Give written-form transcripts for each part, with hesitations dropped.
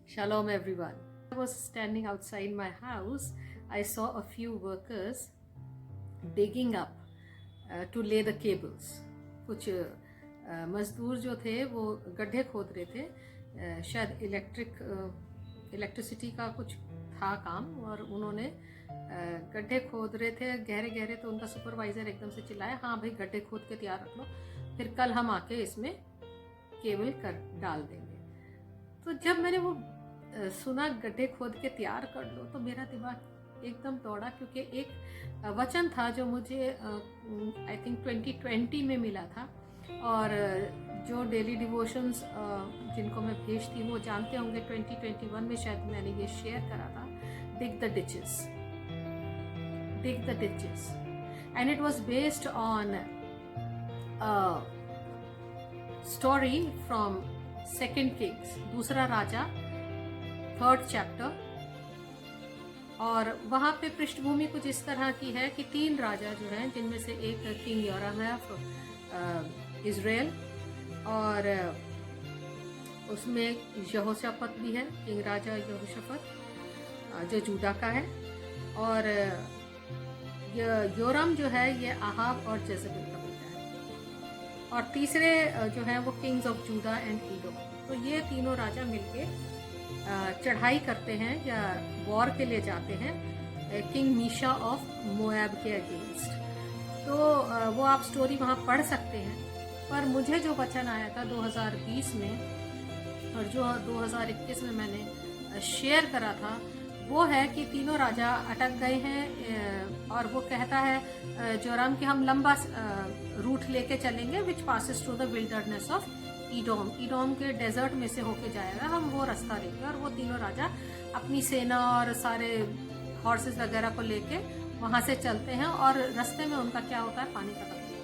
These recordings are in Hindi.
Shalom everyone. I was standing outside my house. I saw a few workers digging up to lay the cables. कुछ मजदूर जो थे वो गड्ढे खोद रहे थे, शायद इलेक्ट्रिसिटी का कुछ था काम, और उन्होंने गड्ढे खोद रहे थे गहरे गहरे। तो उनका सुपरवाइज़र एकदम से चिल्लाया, हाँ भाई गड्ढे खोद के तैयार रख लो, फिर कल हम आके इसमें केबल कर डाल देंगे। तो जब मैंने वो सुना गड्ढे खोद के तैयार कर लो, तो मेरा दिमाग एकदम दौड़ा, क्योंकि एक वचन था जो मुझे आई थिंक 2020 में मिला था। और जो डेली डिवोशंस जिनको मैं भेजती हूँ वो जानते होंगे, 2021 में शायद मैंने ये शेयर करा था, dig the ditches, and it was based on a story from Second Kings, दूसरा राजा, 3rd chapter। और वहाँ पे पृष्ठभूमि कुछ इस तरह की है कि 3 राजा जो हैं, जिनमें से एक किंग योराम है इज़राइल, और उसमें यहोशाफत भी है, किंग राजा यहोशाफत जो जूदा का है, और योराम जो है ये आहाब और जेजबेल का बेटा है, और तीसरे जो है वो किंग्स ऑफ जूदा एंड ईडोम। तो ये तीनों राजा मिलके चढ़ाई करते हैं या वॉर के लिए जाते हैं किंग मीशा ऑफ मोआब के अगेंस्ट। तो वो आप स्टोरी वहाँ पढ़ सकते हैं। पर मुझे जो वचन आया था 2020 में और जो 2021 में मैंने शेयर करा था, वो है कि तीनों राजा अटक गए हैं, और वो कहता है जोराम कि हम लंबा रूट लेके चलेंगे, which passes to the wilderness of Edom के डेजर्ट में से होके जाएगा, हम वो रास्ता लेंगे। और वो तीनों राजा अपनी सेना और सारे हॉर्सेस वगैरह को लेके वहाँ से चलते हैं, और रास्ते में उनका क्या होता है, पानी खत्म होता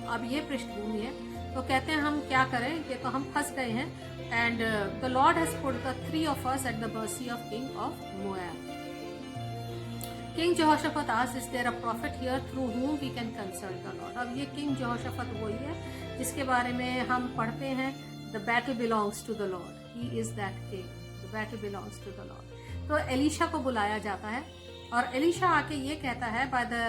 है। अब ये पृष्ठभूमि है। तो कहते हैं हम क्या करें, ये तो हम फंस गए हैं, and the Lord has put the 3 of us at the mercy of king of Moab. King Jehoshaphat asked, is there a prophet here through whom we can consult the Lord? अब ये किंग जेहोशाफात वही है जिसके बारे में हम पढ़ते हैं, the battle belongs to the Lord, he is that king, the battle belongs to the Lord। तो एलीशा को बुलाया जाता है, और एलीशा आके ये कहता है, by the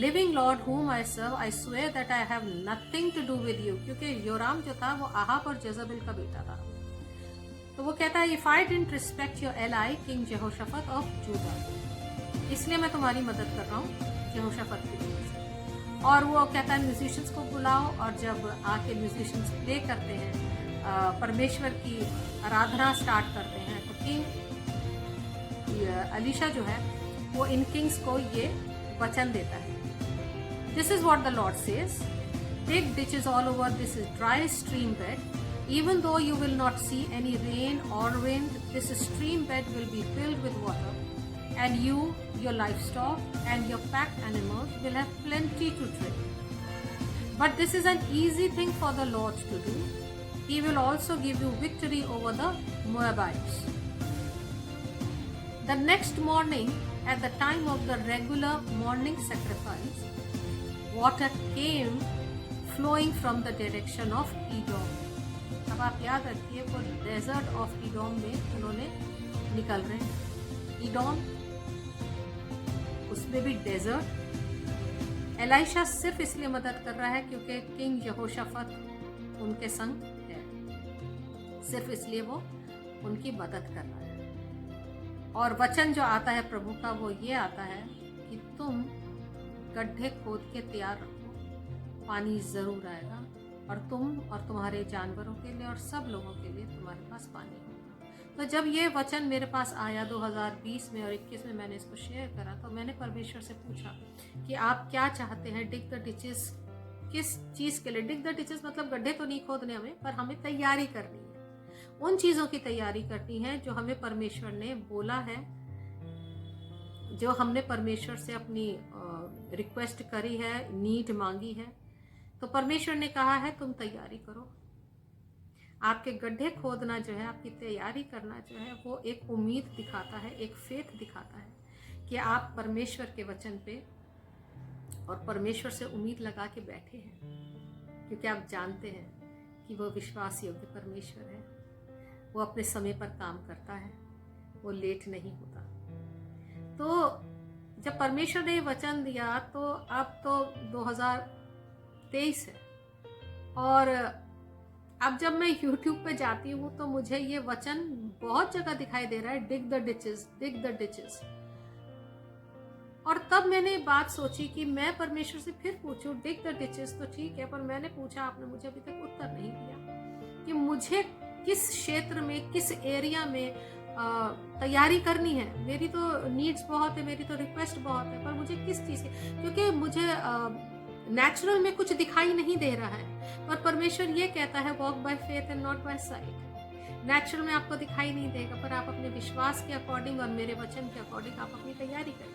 living Lord whom I serve, I swear that I have nothing to do with you, क्योंकि योराम जो था वो आहाब और जेजबेल का बेटा था। तो वो कहता है, if I didn't respect your ally King Jehoshaphat of Judah, इसलिए मैं तुम्हारी मदद कर रहा हूँ जेहोशाफात की वजह से। और वो कहता है म्यूजिशियंस को बुलाओ, और जब आके म्यूजिशियंस प्ले करते हैं, परमेश्वर की आराधना स्टार्ट करते हैं, तो किंग एलीशा जो है वो इन किंग्स को ये वचन देता है, this is what the Lord says, dig ditches all over this dry stream bed, even though you will not see any rain or wind, this stream bed will be filled with water, and you, your livestock, and your pack animals will have plenty to drink. But this is an easy thing for the Lord to do. He will also give you victory over the Moabites. The next morning, at the time of the regular morning sacrifice, water came flowing from the direction of Edom. अब आप याद रखिए, वो डेजर्ट ऑफ ईडोम में उन्होंने निकल रहे हैं। ईडोम, उसमें भी डेजर्ट। एलीशा सिर्फ इसलिए मदद कर रहा है क्योंकि किंग यहोशाफात उनके संग है, सिर्फ इसलिए वो उनकी मदद कर रहा है। और वचन जो आता है प्रभु का, वो ये आता है कि तुम गड्ढे खोद के तैयार रखो, पानी जरूर आएगा, और तुम और तुम्हारे जानवरों के लिए और सब लोगों के लिए तुम्हारे पास पानी होगा। तो जब ये वचन मेरे पास आया 2020 में और 21 में मैंने इसको शेयर करा, तो मैंने परमेश्वर से पूछा कि आप क्या चाहते हैं, डिग द डिचेस किस चीज़ के लिए? डिग द डिचेस मतलब गड्ढे तो नहीं खोदने हमें, पर हमें तैयारी करनी है, उन चीज़ों की तैयारी करनी है जो हमें परमेश्वर ने बोला है, जो हमने परमेश्वर से अपनी रिक्वेस्ट करी है, नीड मांगी है। तो परमेश्वर ने कहा है तुम तैयारी करो। आपके गड्ढे खोदना जो है, आपकी तैयारी करना जो है, वो एक उम्मीद दिखाता है, एक फेथ दिखाता है कि आप परमेश्वर के वचन पे और परमेश्वर से उम्मीद लगा के बैठे हैं, क्योंकि आप जानते हैं कि वो विश्वास योग्य परमेश्वर है। वो अपने समय पर काम करता है, वो लेट नहीं होता। तो जब परमेश्वर ने वचन दिया तो अब तो 2023 है, और अब जब मैं YouTube पे जाती हूँ तो मुझे ये वचन बहुत जगह दिखाई दे रहा है, डिग the ditches, dig the ditches. और तब मैंने बात सोची कि मैं परमेश्वर से फिर पूछूं, डिग द डिचेस तो ठीक है, पर मैंने पूछा, आपने मुझे अभी तक उत्तर नहीं दिया कि मुझे किस क्षेत्र में, किस एरिया में तैयारी करनी है। मेरी तो नीड्स बहुत है, मेरी तो रिक्वेस्ट बहुत है, पर मुझे किस चीज़ की, क्योंकि मुझे नेचुरल में कुछ दिखाई नहीं दे रहा है। पर परमेश्वर ये कहता है, walk by faith and not by sight. Natural में आपको दिखाई नहीं देगा, पर आप अपने विश्वास के अकॉर्डिंग और मेरे वचन के अकॉर्डिंग आप अपनी तैयारी करें।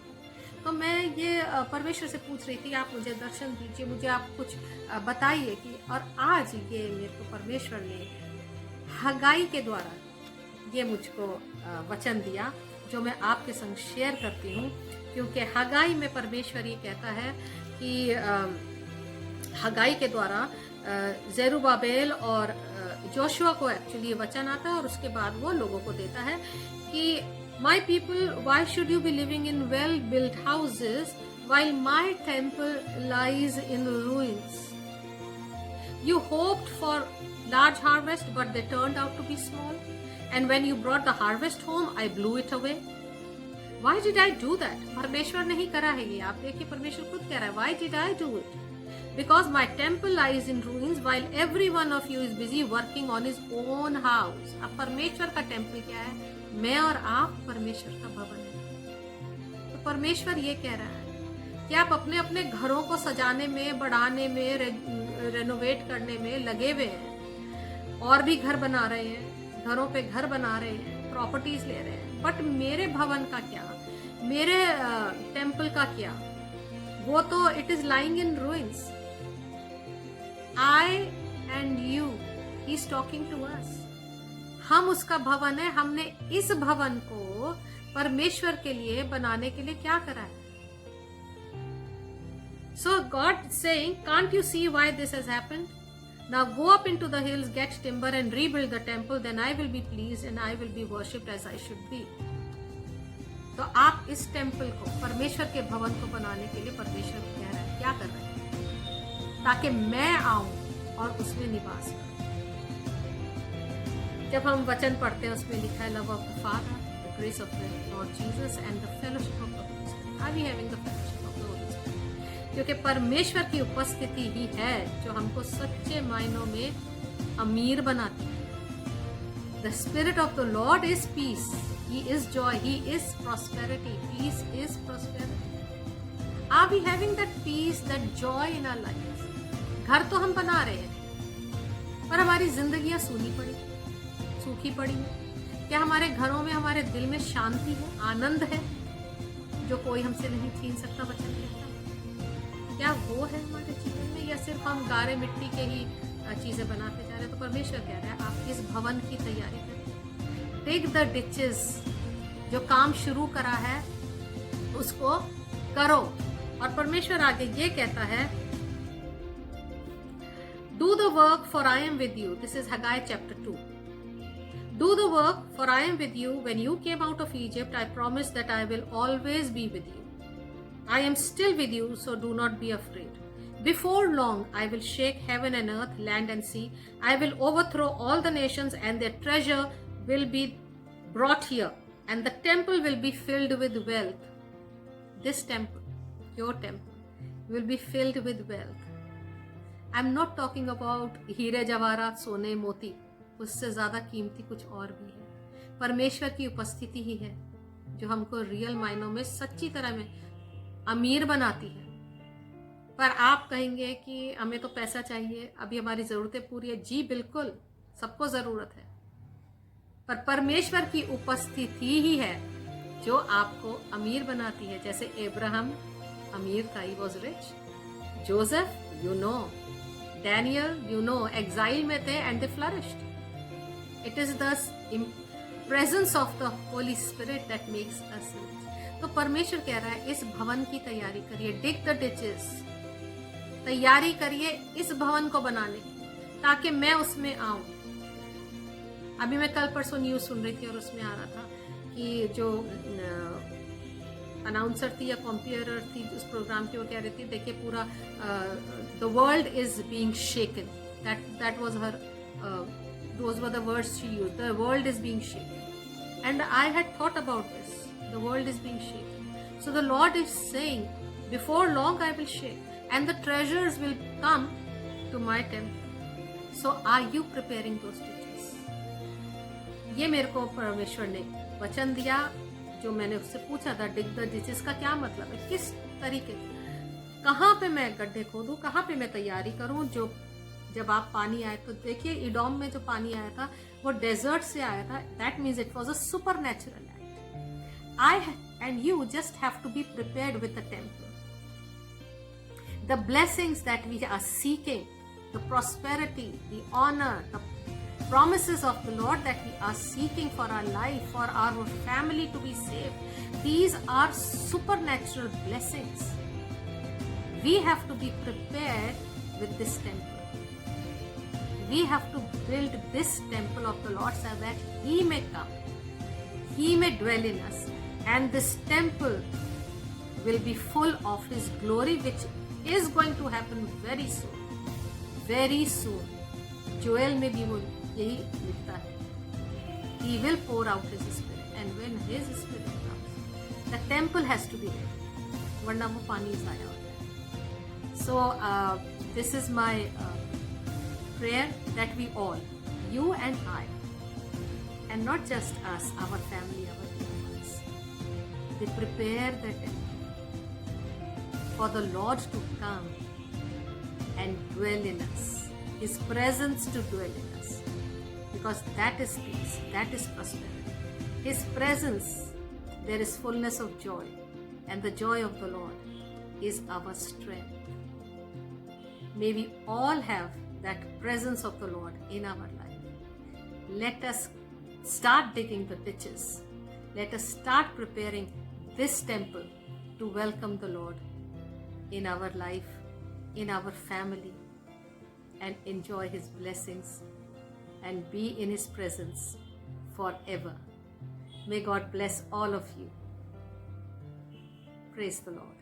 तो मैं ये परमेश्वर से पूछ रही थी, आप मुझे दर्शन दीजिए, मुझे आप कुछ बताइए कि, और आज ये मेरे को परमेश्वर ने हगाई के द्वारा ये मुझको वचन दिया, जो मैं आपके संग शेयर करती हूँ। क्योंकि हगाई में परमेश्वर ये कहता है कि हगाई के द्वारा जेरुब्बाबेल और जोशुआ को एक्चुअली ये वचन आता है, और उसके बाद वो लोगों को देता है कि My people, why should you be living in well-built houses while my temple lies in ruins? You hoped for large harvest, but they turned out to be small. And when you brought the harvest home, I blew it away. Why did I do that? परमेश्वर नहीं करा है ये, आप देखिए परमेश्वर खुद कह रहा है, Why did I do it? Because my temple lies in ruins while every one of you is busy working on his own house. अब परमेश्वर का टेम्पल क्या है? मैं और आप परमेश्वर का भवन है। तो परमेश्वर ये कह रहा है कि आप अपने अपने घरों को सजाने में, बढ़ाने में, रेनोवेट करने में लगे हुए हैं, और भी घर बना रहे हैं, घरों पे घर बना रहे हैं, प्रॉपर्टीज ले रहे हैं, बट मेरे भवन का क्या, मेरे टेम्पल का क्या? वो तो it is lying in ruins. I and you, he is talking to us. हम उसका भवन है। हमने इस भवन को परमेश्वर के लिए बनाने के लिए क्या करा है? So God saying, can't you see why this has happened? Now go up into the hills, get timber and rebuild the temple, then I will be pleased and I will be worshipped as I should be. तो आप इस टेम्पल को, परमेश्वर के भवन को बनाने के लिए परमेश्वर कह रहा है, क्या कर रहे हैं? ताकि मैं आऊं और उसमें निवास करूं। जब हम वचन पढ़ते हैं उसमें लिखा है, love of the father, the grace of the lord Jesus and the fellowship of the holy spirit. Are we having the fellowship of the holy spirit? क्योंकि परमेश्वर की उपस्थिति ही है जो हमको सच्चे मायनों में अमीर बनाती है। The spirit of the lord is peace, he is joy, he is prosperity, peace is prosperity. Are we having that peace, that joy in our life? घर तो हम बना रहे हैं, पर हमारी जिंदगियां सूखी पड़ी है। क्या हमारे घरों में, हमारे दिल में शांति है, आनंद है, जो कोई हमसे नहीं छीन सकता? वचन कहता, क्या वो है हमारे जीवन में, या सिर्फ हम गारे मिट्टी के ही चीजें बनाते जा रहे हैं? तो परमेश्वर कह रहा है, आप इस भवन की तैयारी करें। टेक द डिचेस, जो काम शुरू करा है उसको करो। और परमेश्वर आगे ये कहता है, do the work for I am with you. This is हगाई chapter 2। Do the work, for I am with you. When you came out of Egypt, I promised that I will always be with you. I am still with you, so do not be afraid. Before long, I will shake heaven and earth, land and sea. I will overthrow all the nations, and their treasure will be brought here, and the temple will be filled with wealth. This temple, your temple, will be filled with wealth. I'm not talking about हीरे जवाहरात, सोने मोती, उससे ज्यादा कीमती कुछ और भी है। परमेश्वर की उपस्थिति ही है जो हमको रियल मायनों में, सच्ची तरह में अमीर बनाती है। पर आप कहेंगे कि हमें तो पैसा चाहिए, अभी हमारी जरूरतें पूरी है। जी बिल्कुल, सबको जरूरत है, पर परमेश्वर की उपस्थिति ही है जो आपको अमीर बनाती है। जैसे अब्राहम अमीर था, he was rich. Joseph, you know, Daniel, you know, exile में थे and they flourished. It is the presence of the Holy Spirit that makes us rich. तो परमेश्वर कह रहा है, इस भवन की तैयारी करिए। Dig the ditches, तैयारी करिए इस भवन को बनाने की। ताकि मैं उसमें आऊं। अभी मैं कल परसों न्यूज़ सुन रही थी और उसमें आ रहा था कि जो अनाउंसर थी या कॉम्पियरर थी उस प्रोग्राम की, वो कह रही थी देखिए पूरा the world is being shaken, that was her, those were the words she used, the world is being shaken, and I had thought about this, the world is being shaken, so the lord is saying before long I will shake and the treasures will come to my temple, so are you preparing those teachers? ये मेरे को परमेश्वर ने वचन दिया, जो मैंने उससे पूछा था डिग द डिचेस का क्या मतलब है, किस तरीके, कहाँ पे मैं गड्ढे खोदूं, कहाँ पे मैं तैयारी करूं। जो जब आप पानी आए तो देखिए इडोम में जो पानी आया था वो डेजर्ट से आया था, that means it was a supernatural act. I and you just have to be prepared with the temple, the blessings that we are seeking, the prosperity, the honour, the promises of the Lord that we are seeking for our life, for our family to be saved, these are supernatural blessings. We have to be prepared with this temple. We have to build this temple of the Lord so that He may come, He may dwell in us, and this temple will be full of His glory, which is going to happen very soon, very soon. Joel में भी वो यही लिखता है, He will pour out His Spirit, and when His Spirit comes, the temple has to be ready, वरना वो पानी ज़ाया हो जाए। So this is my prayer that we all, you and I, and not just us, our family, our loved ones, they prepare the temple for the Lord to come and dwell in us, His presence to dwell in us, because that is peace, that is prosperity. His presence, there is fullness of joy, and the joy of the Lord is our strength. May we all have that presence of the Lord in our life. Let us start digging the ditches. Let us start preparing this temple to welcome the Lord in our life, in our family, and enjoy His blessings and be in His presence forever. May God bless all of you. Praise the Lord.